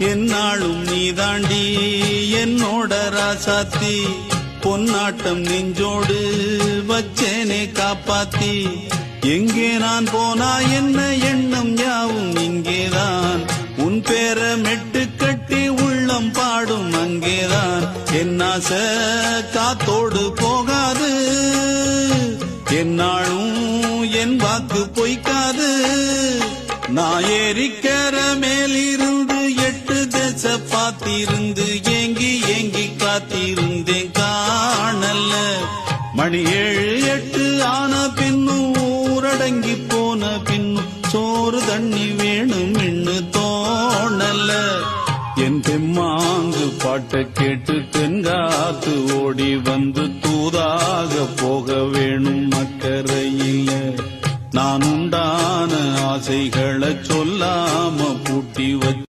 என்னாலும் நீதாண்டி என்னோட ராசாத்தி பொன்னாட்டம் நெஞ்சோடு வச்சேனே காப்பாத்தி எங்கே நான் போனா என்ன எண்ணம் யாவும் இங்கேதான் உன் பேர மெட்டு கட்டி உள்ளம் பாடும் அங்கேதான் என்னாச காத்தோடு போகாது என்னாலும் என் வாக்கு பொய்க்காது நான் ஏறிக்கிற மேலிருந்து 8 தேச பாத்திருந்து ஏங்கி ஏங்கி காத்திருந்தேன் காணல்ல மணி 7 8 ஆன பின்னும் ஊரடங்கி போன பின்னும் சோறு தண்ணி வேணும் இன்னு தோணல என் தெம்மாங்கு பாட்டை கேட்டு தென்காத்து ஓடி வந்து தூதாக போக வேணும் அக்கறையில நான் உண்டான ஆசைகளை சொல்லாம பூட்டி வச்சு